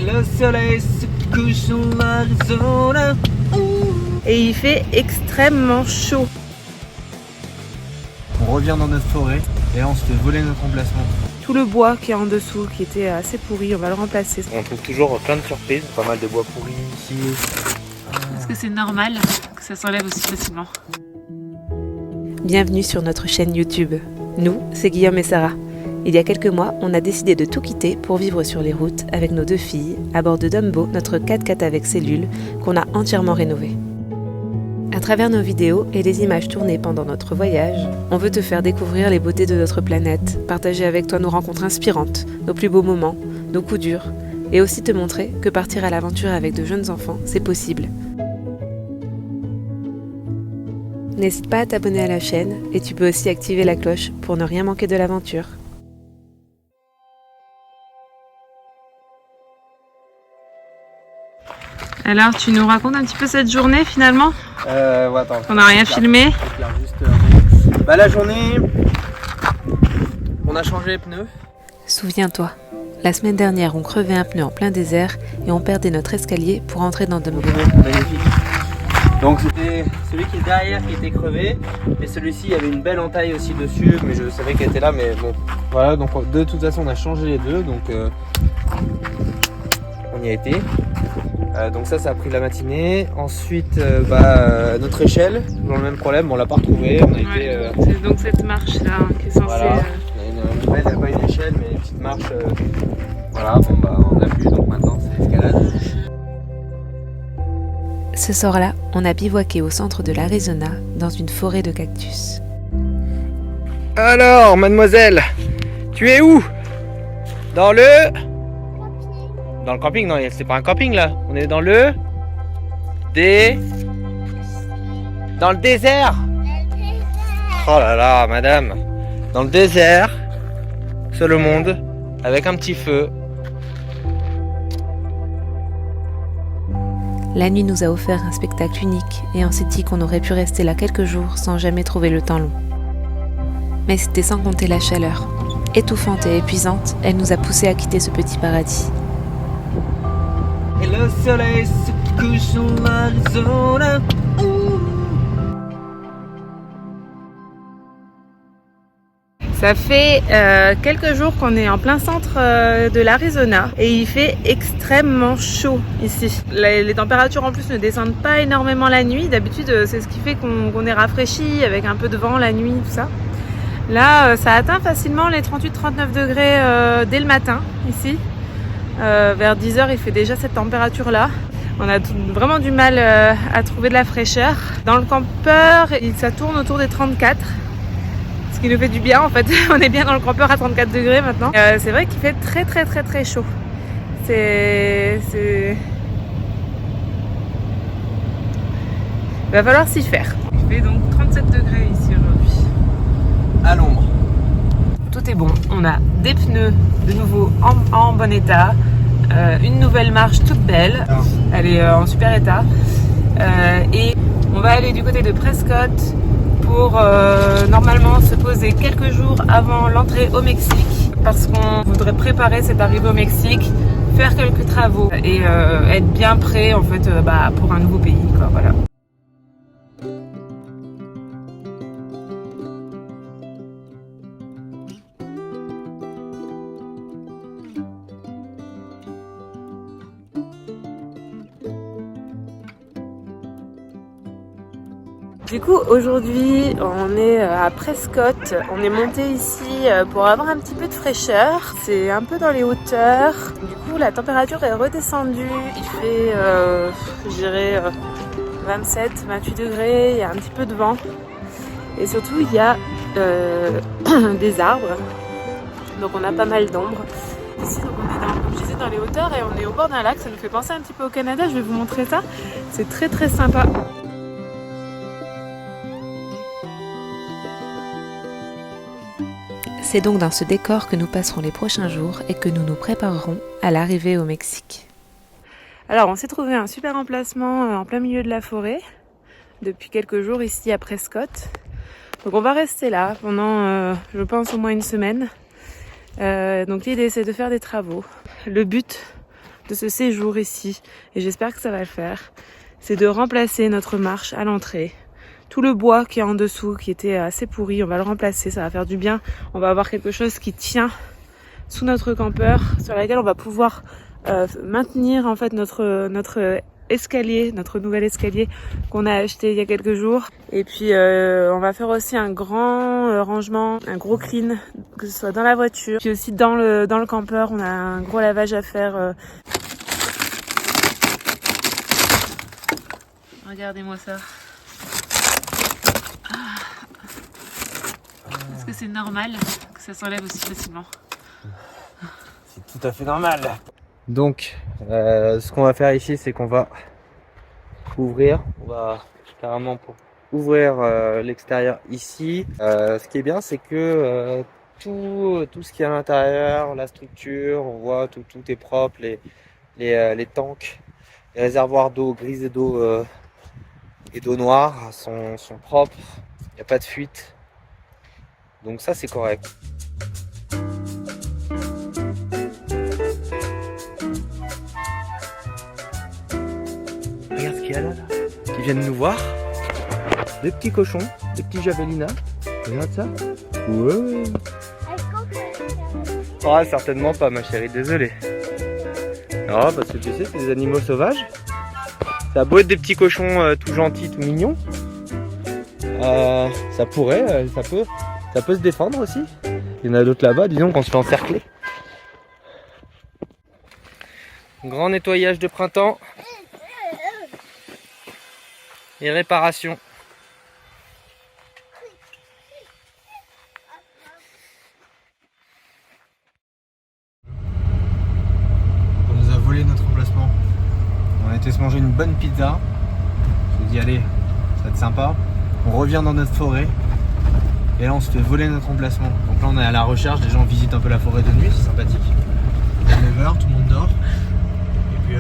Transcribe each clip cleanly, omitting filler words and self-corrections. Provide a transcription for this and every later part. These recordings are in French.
le soleil se couche sur l'Arizona. Et il fait extrêmement chaud. On revient dans notre forêt et là on se fait voler notre emplacement. Tout le bois qui est en dessous, qui était assez pourri, on va le remplacer. On trouve toujours plein de surprises, pas mal de bois pourris ici. Est-ce que c'est normal que ça s'enlève aussi facilement? Bienvenue sur notre chaîne YouTube. Nous, c'est Guillaume et Sarah. Il y a quelques mois, on a décidé de tout quitter pour vivre sur les routes avec nos 2 filles, à bord de Dumbo, notre 4x4 avec cellule, qu'on a entièrement rénové. À travers nos vidéos et les images tournées pendant notre voyage, on veut te faire découvrir les beautés de notre planète, partager avec toi nos rencontres inspirantes, nos plus beaux moments, nos coups durs, et aussi te montrer que partir à l'aventure avec de jeunes enfants, c'est possible. N'hésite pas à t'abonner à la chaîne et tu peux aussi activer la cloche pour ne rien manquer de l'aventure. Alors, tu nous racontes un petit peu cette journée finalement? Ouais, attends. On n'a rien filmé. La journée, on a changé les pneus. Souviens-toi, la semaine dernière, on crevait un pneu en plein désert et on perdait notre escalier pour entrer dans Dumbo. Magnifique. Donc c'était celui qui est derrière qui était crevé, et celui-ci il y avait une belle entaille aussi dessus, mais je savais qu'elle était là, mais bon. Voilà, donc de toute façon on a changé les deux, donc on y a été. Donc ça a pris la matinée. Ensuite notre échelle, dans le même problème, on l'a pas retrouvée. On a été. C'est donc cette marche là qui est censée. Voilà. On a pas une échelle, mais une petite marche. Voilà, on a vu, donc maintenant c'est escalade. Ce soir-là, on a bivouaqué au centre de l'Arizona, dans une forêt de cactus. Alors, mademoiselle, tu es où? Dans le camping? Non, c'est pas un camping là. On est dans le dans le désert. Oh là là, madame. Dans le désert, seul au monde, avec un petit feu. La nuit nous a offert un spectacle unique et on s'est dit qu'on aurait pu rester là quelques jours sans jamais trouver le temps long. Mais c'était sans compter la chaleur. Étouffante et épuisante, elle nous a poussés à quitter ce petit paradis. Et le soleil se couche sur l'Arizona. Ça fait quelques jours qu'on est en plein centre de l'Arizona et il fait extrêmement chaud ici. Les températures en plus ne descendent pas énormément la nuit. D'habitude c'est ce qui fait qu'on est rafraîchi avec un peu de vent la nuit, tout ça. Là ça atteint facilement les 38-39 degrés dès le matin ici. Vers 10h il fait déjà cette température là. On a vraiment du mal à trouver de la fraîcheur. Dans le campeur ça tourne autour des 34. Ce qui nous fait du bien en fait, on est bien dans le campeur à 34 degrés maintenant. C'est vrai qu'il fait très chaud. Il va falloir s'y faire. Il fait donc 37 degrés ici aujourd'hui. À l'ombre. Tout est bon, on a des pneus de nouveau en bon état, une nouvelle marche toute belle, elle est en super état. Et on va aller du côté de Prescott pour normalement se poser quelques jours avant l'entrée au Mexique parce qu'on voudrait préparer cette arrivée au Mexique, faire quelques travaux et être bien prêt en fait pour un nouveau pays quoi, voilà. Du coup aujourd'hui on est à Prescott, on est monté ici pour avoir un petit peu de fraîcheur, c'est un peu dans les hauteurs, du coup la température est redescendue, il fait je dirais 27-28 degrés, il y a un petit peu de vent et surtout il y a des arbres, donc on a pas mal d'ombre. Ici donc on est comme je disais dans les hauteurs et on est au bord d'un lac, ça nous fait penser un petit peu au Canada, je vais vous montrer ça, c'est très sympa. C'est donc dans ce décor que nous passerons les prochains jours et que nous nous préparerons à l'arrivée au Mexique. Alors on s'est trouvé un super emplacement en plein milieu de la forêt depuis quelques jours ici à Prescott. Donc on va rester là pendant je pense au moins une semaine. Donc l'idée c'est de faire des travaux. Le but de ce séjour ici, et j'espère que ça va le faire, c'est de remplacer notre marche à l'entrée. Tout le bois qui est en dessous, qui était assez pourri, on va le remplacer, ça va faire du bien. On va avoir quelque chose qui tient sous notre campeur, sur laquelle on va pouvoir maintenir en fait notre escalier, notre nouvel escalier qu'on a acheté il y a quelques jours. Et puis on va faire aussi un grand rangement, un gros clean, que ce soit dans la voiture, puis aussi dans le campeur, on a un gros lavage à faire. Regardez-moi ça. Est-ce que c'est normal que ça s'enlève aussi facilement? C'est tout à fait normal. Donc, ce qu'on va faire ici, c'est qu'on va ouvrir. On va carrément ouvrir l'extérieur ici. Ce qui est bien, c'est que tout ce qui est à l'intérieur, la structure, on voit tout est propre. Les tanks, les réservoirs d'eau grise et d'eau noire sont propres. Il n'y a pas de fuite. Donc ça, c'est correct. Regarde ce qu'il y a là. Qui viennent nous voir. Des petits cochons, des petits javelinas. Regarde ça. Ouais. Ah, certainement pas, ma chérie, désolé. Ah, parce que tu sais, c'est des animaux sauvages. Ça a beau être des petits cochons tout gentils, tout mignons. Ça pourrait, ça peut se défendre aussi. Il y en a d'autres là-bas, disons qu'on se fait encercler. Grand nettoyage de printemps. Et réparation. On nous a volé notre emplacement. On a été se manger une bonne pizza. Je me dit allez, ça va être sympa. On revient dans notre forêt. Et là on se fait voler notre emplacement. Donc là on est à la recherche, les gens visitent un peu la forêt de nuit, c'est sympathique. Il est 9h, tout le monde dort. Et puis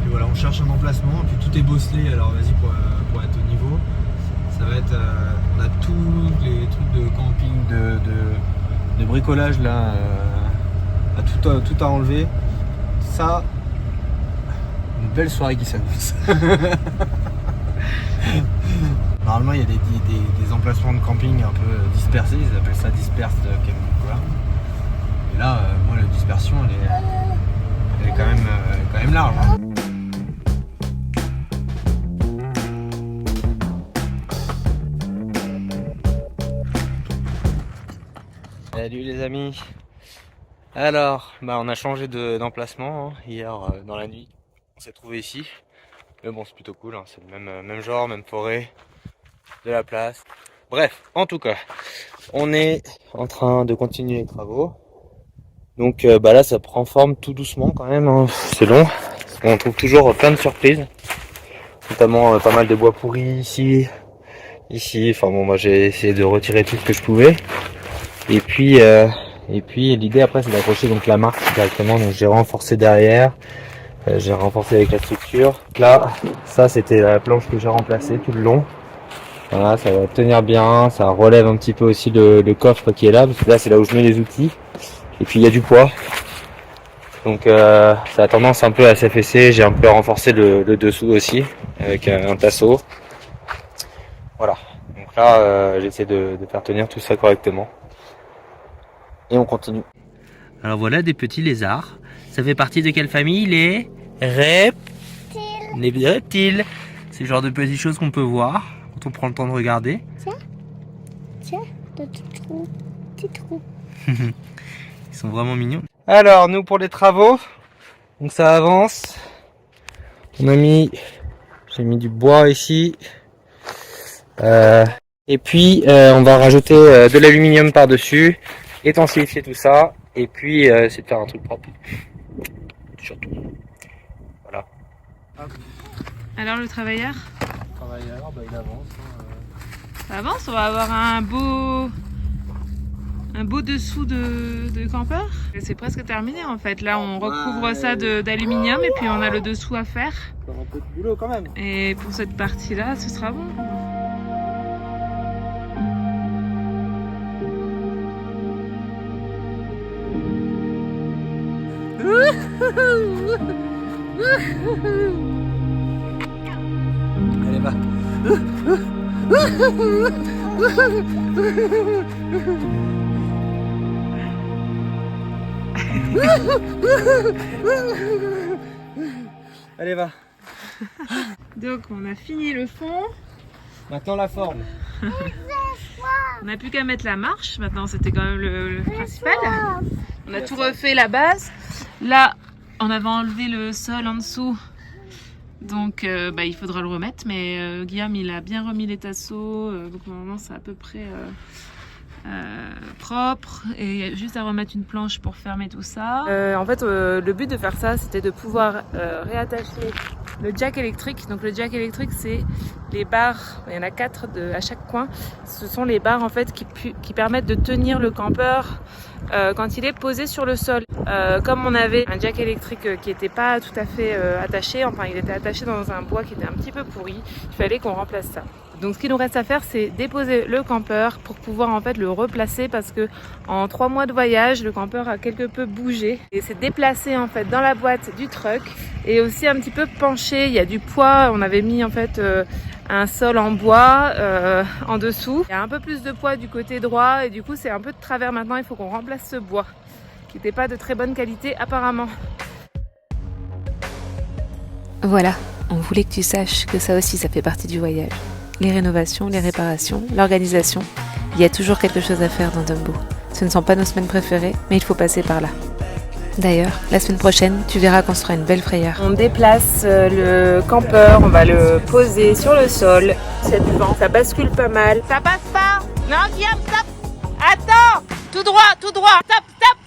voilà, on cherche un emplacement, et puis tout est bosselé, alors vas-y pour être au niveau. Ça va être, on a tous les trucs de camping, de bricolage là, tout à enlever. Ça, une belle soirée qui s'annonce. Normalement, il y a des emplacements de camping un peu dispersés, ils appellent ça dispersed camping quoi. Et là, moi, la dispersion, elle est quand même large. Hein. Salut les amis. Alors, on a changé d'emplacement hein, hier dans la nuit. On s'est trouvé ici. Mais bon, c'est plutôt cool, hein. C'est le même genre, même forêt, de la place. Bref, en tout cas, on est en train de continuer les travaux. Donc là, ça prend forme tout doucement quand même. Hein. C'est long. On trouve toujours plein de surprises. Notamment pas mal de bois pourris ici. Enfin bon, moi j'ai essayé de retirer tout ce que je pouvais. Et puis l'idée après, c'est d'accrocher donc la marque directement. Donc j'ai renforcé derrière. J'ai renforcé avec la structure. Là, ça c'était la planche que j'ai remplacée tout le long. Voilà, ça va tenir bien, ça relève un petit peu aussi le coffre qui est là, parce que là c'est là où je mets les outils. Et puis il y a du poids. Donc ça a tendance un peu à s'affaisser. J'ai un peu renforcé le dessous aussi, avec un tasseau. Voilà. Donc là j'essaie de faire tenir tout ça correctement. Et on continue. Alors voilà des petits lézards. Ça fait partie de quelle famille? Les reptiles. Les reptiles. C'est le genre de petites choses qu'on peut voir quand on prend le temps de regarder. Tiens, petit trou. Ils sont vraiment mignons. Alors nous pour les travaux, donc ça avance. J'ai mis du bois ici. Et puis on va rajouter de l'aluminium par dessus, étanchéifier tout ça, et puis c'est de faire un truc propre. Surtout. Voilà. Alors le travailleur? Il avance. Ça avance, on va avoir un beau dessous de campeur. C'est presque terminé en fait. Là on recouvre ça d'aluminium et puis on a le dessous à faire. Un peu de boulot quand même. Et pour cette partie là, ce sera bon. Allez, va. Allez, va. Donc on a fini le fond. Maintenant la forme. On n'a plus qu'à mettre la marche. Maintenant c'était quand même le principal. On a tout refait la base. Là on avait enlevé le sol en dessous. Donc il faudra le remettre. Mais Guillaume il a bien remis les tasseaux. Donc normalement c'est à peu près propre. Et il y a juste à remettre une planche pour fermer tout ça. En fait le but de faire ça c'était de pouvoir réattacher le jack électrique. Donc le jack électrique c'est les barres, il y en a 4 à chaque coin. Ce sont les barres en fait qui permettent de tenir le campeur quand il est posé sur le sol. Comme on avait un jack électrique qui n'était pas tout à fait attaché, enfin il était attaché dans un bois qui était un petit peu pourri, il fallait qu'on remplace ça. Donc ce qu'il nous reste à faire c'est déposer le campeur pour pouvoir en fait le replacer parce que en 3 mois de voyage le campeur a quelque peu bougé et s'est déplacé en fait dans la boîte du truck et aussi un petit peu penché. Il y a du poids, on avait mis en fait un sol en bois en dessous. Il y a un peu plus de poids du côté droit et du coup c'est un peu de travers maintenant, il faut qu'on remplace ce bois qui n'était pas de très bonne qualité apparemment. Voilà, on voulait que tu saches que ça aussi ça fait partie du voyage. Les rénovations, les réparations, l'organisation, il y a toujours quelque chose à faire dans Dumbo. Ce ne sont pas nos semaines préférées, mais il faut passer par là. D'ailleurs, la semaine prochaine, tu verras qu'on sera une belle frayeur. On déplace le campeur, on va le poser sur le sol. C'est du vent, ça bascule pas mal. Ça passe pas. Non Guillaume, stop. Attends. Tout droit, stop.